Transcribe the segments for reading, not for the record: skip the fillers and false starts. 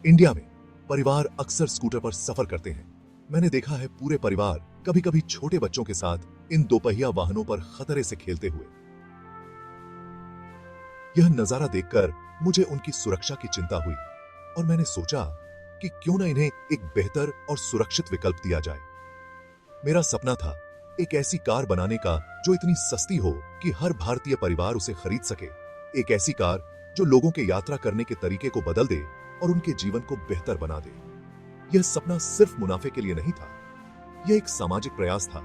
India में परिवार अक्सर स्कूटर पर सफर करते हैं। मैंने देखा है पूरे परिवार कभी कभी छोटे बच्चों के साथ इन दोपहिया वाहनों पर खतरे से खेलते हुए। यह नजारा देखकर मुझे उनकी सुरक्षा की चिंता हुई और मैंने सोचा कि क्यों न इन्हें एक बेहतर और सुरक्षित विकल्प दिया जाए। मेरा सपना था एक ऐसी कार बनाने का जो इतनी सस्ती हो कि हर भारतीय परिवार उसे खरीद सके। एक ऐसी कार जो लोगों के यात्रा करने के तरीके को बदल दे और उनके जीवन को बेहतर बना दे। यह सपना सिर्फ मुनाफे के लिए नहीं था, यह एक सामाजिक प्रयास था।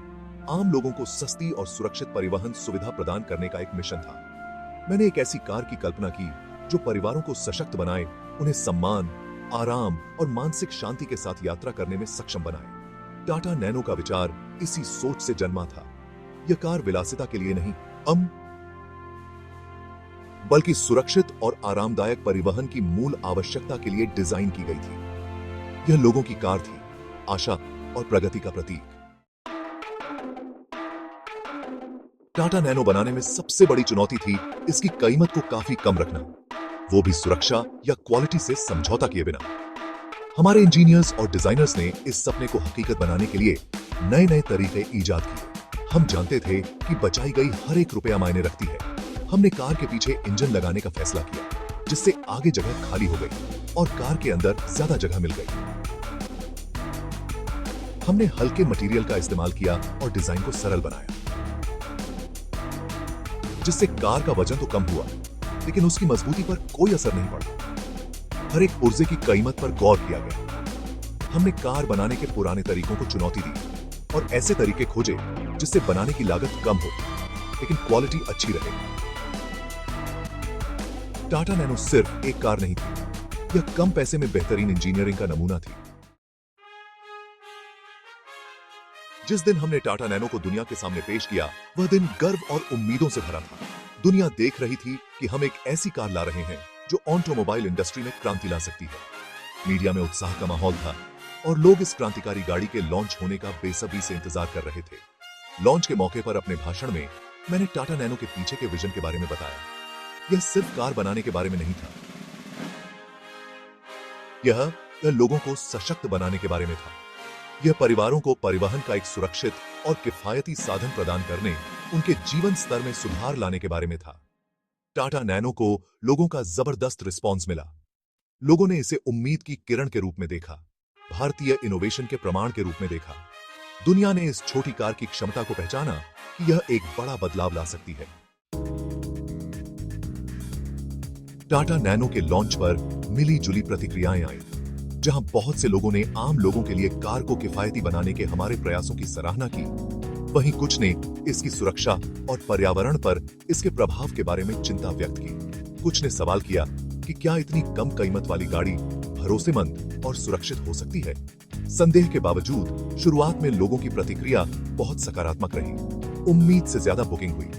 आम लोगों को सस्ती और सुरक्षित परिवहन सुविधा प्रदान करने का एक मिशन था। मैंने एक ऐसी कार की कल्पना की जो परिवारों को सशक्त बनाए, उन्हें सम्मान, आराम और मानसिक शांति के साथ यात्रा करने में सक्षम बनाए। टाटा नैनो का विचार इसी सोच से जन्मा था। यह कार विलासिता के लिए नहीं बल्कि सुरक्षित और आरामदायक परिवहन की मूल आवश्यकता के लिए डिजाइन की गई थी। यह लोगों की कार थी, आशा और प्रगति का प्रतीक। टाटा नैनो बनाने में सबसे बड़ी चुनौती थी इसकी कीमत को काफी कम रखना, वो भी सुरक्षा या क्वालिटी से समझौता किए बिना। हमारे इंजीनियर्स और डिजाइनर्स ने इस सपने को हकीकत बनाने के लिए नए नए तरीके ईजाद किए। हम जानते थे कि बचाई गई हर एक रुपया मायने रखती है। हमने कार के पीछे इंजन लगाने का फैसला किया, जिससे आगे जगह खाली हो गई और कार के अंदर ज्यादा जगह मिल गई। हमने हल्के मटेरियल का इस्तेमाल किया और डिजाइन को सरल बनाया, जिससे कार का वजन तो कम हुआ, लेकिन उसकी मजबूती पर कोई असर नहीं पड़ा। हर एक पुर्जे की कीमत पर गौर किया गया। हमने कार बनाने के पुराने तरीकों को चुनौती दी और ऐसे तरीके खोजे जिससे बनाने की लागत कम हो लेकिन क्वालिटी अच्छी रहे। टाटा नैनो सिर्फ एक कार नहीं थी, यह कम पैसे में बेहतरीन इंजीनियरिंग का नमूना थी। जिस दिन हमने टाटा नैनो को दुनिया के सामने पेश किया, वह दिन गर्व और उम्मीदों से भरा था। दुनिया देख रही थी कि हम एक ऐसी कार ला रहे हैं जो ऑटोमोबाइल इंडस्ट्री में क्रांति ला सकती है। मीडिया में उत्साह का माहौल था और लोग इस क्रांतिकारी गाड़ी के लॉन्च होने का बेसब्री से इंतजार कर रहे थे। लॉन्च के मौके पर अपने भाषण में मैंने टाटा नैनो के पीछे के विजन के बारे में बताया। यह सिर्फ कार बनाने के बारे में नहीं था, यह लोगों को सशक्त बनाने के बारे में था। यह परिवारों को परिवहन का एक सुरक्षित और किफायती साधन प्रदान करने, उनके जीवन स्तर में सुधार लाने के बारे में था। टाटा नैनो को लोगों का जबरदस्त रिस्पॉन्स मिला। लोगों ने इसे उम्मीद की किरण के रूप में देखा, भारतीय इनोवेशन के प्रमाण के रूप में देखा। दुनिया ने इस छोटी कार की क्षमता को पहचाना कि यह एक बड़ा बदलाव ला सकती है। टाटा नैनो के लॉन्च पर मिली जुली प्रतिक्रियाएं आई। जहां बहुत से लोगों ने आम लोगों के लिए कार को किफायती बनाने के हमारे प्रयासों की सराहना की, वहीं कुछ ने इसकी सुरक्षा और पर्यावरण पर इसके प्रभाव के बारे में चिंता व्यक्त की। कुछ ने सवाल किया कि क्या इतनी कम कीमत वाली गाड़ी भरोसेमंद और सुरक्षित हो सकती है। संदेह के बावजूद शुरुआत में लोगों की प्रतिक्रिया बहुत सकारात्मक रही। उम्मीद से ज्यादा बुकिंग हुई।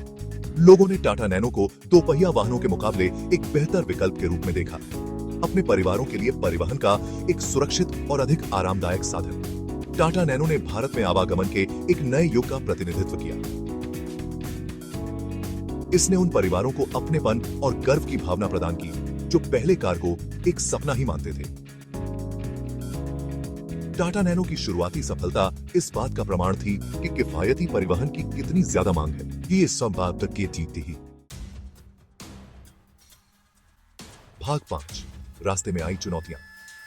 लोगों ने टाटा नैनो को दोपहिया वाहनों के मुकाबले एक बेहतर विकल्प के रूप में देखा, अपने परिवारों के लिए परिवहन का एक सुरक्षित और अधिक आरामदायक साधन। टाटा नैनो ने भारत में आवागमन के एक नए युग का प्रतिनिधित्व किया। इसने उन परिवारों को अपनेपन और गर्व की भावना प्रदान की जो पहले कार को एक सपना ही मानते थे। टाटा नैनो की शुरुआती सफलता इस बात का प्रमाण थी कि किफायती परिवहन की कितनी ज्यादा मांग है। ये सब बात तक की जीतती ही। भाग 5, रास्ते में आई चुनौतियां।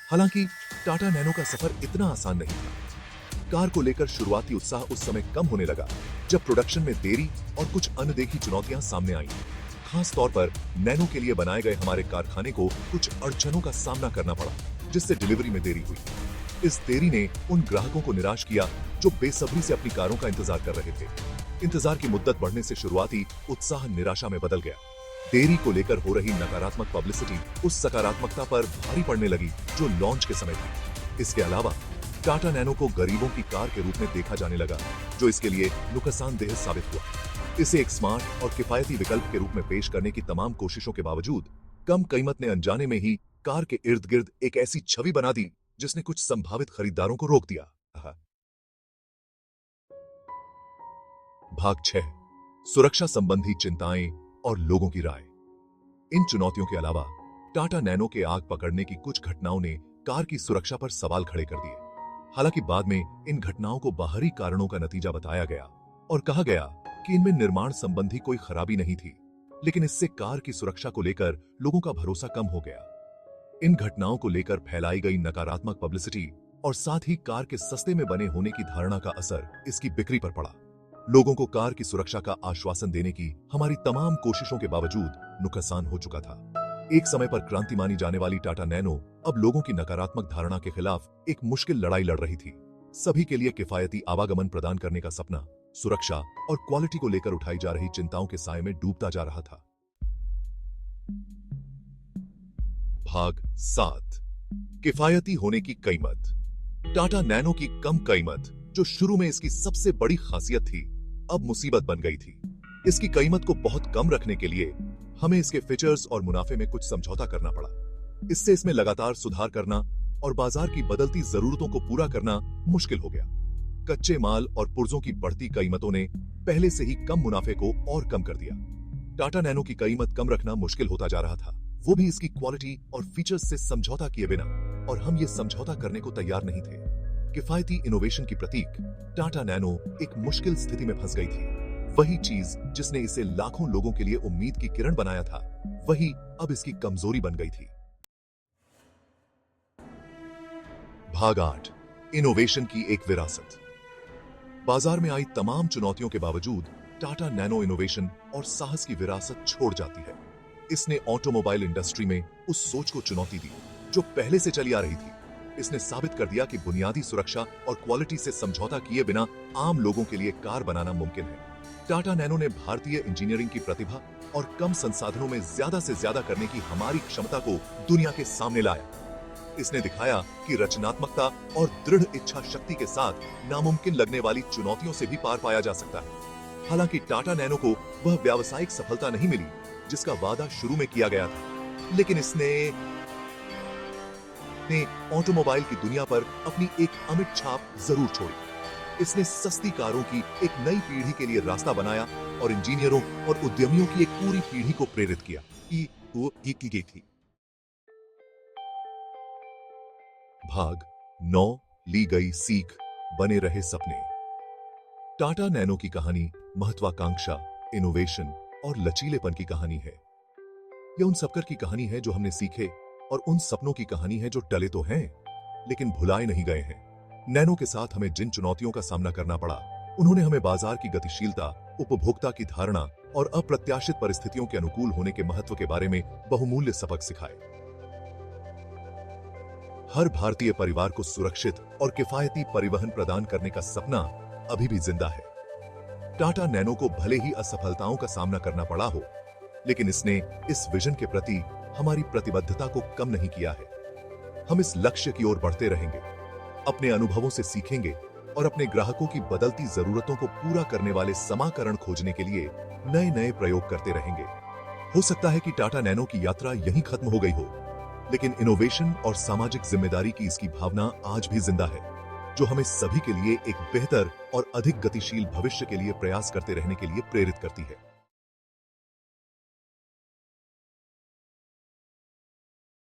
हालांकि टाटा नैनो का सफर इतना आसान नहीं था। कार को लेकर शुरुआती उत्साह उस समय कम होने लगा जब प्रोडक्शन में देरी और कुछ अनदेखी चुनौतियां सामने आईं। खास तौर पर नैनो के लिए बनाए गए हमारे कारखाने को कुछ अड़चनों का सामना करना पड़ा, जिससे डिलीवरी में देरी हुई। इस देरी ने उन ग्राहकों को निराश किया जो बेसब्री से अपनी कारों का इंतजार कर रहे थे। इंतजार की मुद्दत बढ़ने से शुरुआती उत्साह निराशा में बदल गया। देरी को लेकर हो रही नकारात्मक पब्लिसिटी उस सकारात्मकता पर भारी पड़ने लगी जो लॉन्च के समय थी। इसके अलावा टाटा नैनो को गरीबों की कार के रूप में देखा जाने लगा, जो इसके लिए नुकसानदेह साबित हुआ। इसे एक स्मार्ट और किफायती विकल्प के रूप में पेश करने की तमाम कोशिशों के बावजूद कम कीमत ने अनजाने में ही कार के इर्द गिर्द एक ऐसी छवि बना दी जिसने कुछ संभावित खरीदारों को रोक दिया। भाग 6, सुरक्षा संबंधी चिंताएं और लोगों की राय। इन चुनौतियों के अलावा टाटा नैनो के आग पकड़ने की कुछ घटनाओं ने कार की सुरक्षा पर सवाल खड़े कर दिए। हालांकि बाद में इन घटनाओं को बाहरी कारणों का नतीजा बताया गया और कहा गया कि इनमें निर्माण संबंधी कोई खराबी नहीं थी, लेकिन इससे कार की सुरक्षा को लेकर लोगों का भरोसा कम हो गया। इन घटनाओं को लेकर फैलाई गई नकारात्मक पब्लिसिटी और साथ ही कार के सस्ते में बने होने की धारणा का असर इसकी बिक्री पर पड़ा। लोगों को कार की सुरक्षा का आश्वासन देने की हमारी तमाम कोशिशों के बावजूद नुकसान हो चुका था। एक समय पर क्रांति मानी जाने वाली टाटा नैनो अब लोगों की नकारात्मक धारणा के खिलाफ एक मुश्किल लड़ाई लड़ रही थी। सभी के लिए किफायती आवागमन प्रदान करने का सपना सुरक्षा और क्वालिटी को लेकर उठाई जा रही चिंताओं के साए में डूबता जा रहा था। भाग 7, किफायती होने की कीमत। टाटा नैनो की कम कीमत, जो शुरू में इसकी सबसे बड़ी खासियत थी, अब मुसीबत बन गई थी। इसकी कीमत को बहुत कम रखने के लिए हमें इसके फीचर्स और मुनाफे में कुछ समझौता करना पड़ा। इससे इसमें लगातार सुधार करना और बाजार की बदलती जरूरतों को पूरा करना मुश्किल हो गया। कच्चे माल और पुर्जों की बढ़ती कीमतों ने पहले से ही कम मुनाफे को और कम कर दिया। टाटा नैनो की कीमत कम रखना मुश्किल होता जा रहा था, वो भी इसकी क्वालिटी और फीचर्स से समझौता किए बिना, और हम ये समझौता करने को तैयार नहीं थे। किफायती इनोवेशन की प्रतीक टाटा नैनो एक मुश्किल स्थिति में फंस गई थी। वही चीज जिसने इसे लाखों लोगों के लिए उम्मीद की किरण बनाया था, वही अब इसकी कमजोरी बन गई थी। भाग 8, इनोवेशन की एक विरासत। बाजार में आई तमाम चुनौतियों के बावजूद टाटा नैनो इनोवेशन और साहस की विरासत छोड़ जाती है। इसने ऑटोमोबाइल इंडस्ट्री में उस सोच को चुनौती दी जो पहले से चली आ रही थी। इसने साबित कर दिया कि बुनियादी सुरक्षा और क्वालिटी से समझौता किए बिना आम लोगों के लिए कार बनाना मुमकिन है। टाटा नैनो ने भारतीय इंजीनियरिंग की प्रतिभा और कम संसाधनों में ज्यादा से ज्यादा करने की हमारी क्षमता को दुनिया के सामने लाया। इसने दिखाया कि रचनात्मकता और दृढ़ इच्छा शक्ति के साथ नामुमकिन लगने वाली चुनौतियों से भी पार पाया जा सकता है। हालांकि टाटा नैनो को वह व्यावसायिक सफलता नहीं मिली जिसका वादा शुरू में किया गया था, लेकिन इसने ऑटोमोबाइल की दुनिया पर अपनी एक अमिट छाप जरूर छोड़ी। इसने सस्ती कारों की एक नई पीढ़ी के लिए रास्ता बनाया और इंजीनियरों और उद्यमियों की एक पूरी पीढ़ी को प्रेरित किया कि वो की गई थी। भाग 9, ली गई सीख, बने रहे सपने। टाटा नैनो की कहानी महत्वाकांक्षा, इनोवेशन और लचीलेपन की कहानी है। यह उन सबकर की कहानी है जो हमने सीखे और उन सपनों की कहानी है जो टले तो हैं लेकिन भुलाए नहीं गए हैं। नैनो के साथ हमें जिन चुनौतियों का सामना करना पड़ा, उन्होंने हमें बाजार की गतिशीलता, उपभोक्ता की धारणा और अप्रत्याशित परिस्थितियों के अनुकूल होने के महत्व के बारे में बहुमूल्य सबक सिखाए। हर भारतीय परिवार को सुरक्षित और किफायती परिवहन प्रदान करने का सपना अभी भी जिंदा है। टाटा नैनो को भले ही असफलताओं का सामना करना पड़ा हो, लेकिन इसने इस विजन के प्रति हमारी प्रतिबद्धता को कम नहीं किया है। हम इस लक्ष्य की ओर बढ़ते रहेंगे, अपने अनुभवों से सीखेंगे और अपने ग्राहकों की बदलती जरूरतों को पूरा करने वाले समाकरण खोजने के लिए नए नए प्रयोग करते रहेंगे। हो सकता है कि टाटा नैनो की यात्रा यहीं खत्म हो गई हो, लेकिन इनोवेशन और सामाजिक जिम्मेदारी की इसकी भावना आज भी जिंदा है, जो हमें सभी के लिए एक बेहतर और अधिक गतिशील भविष्य के लिए प्रयास करते रहने के लिए प्रेरित करती है।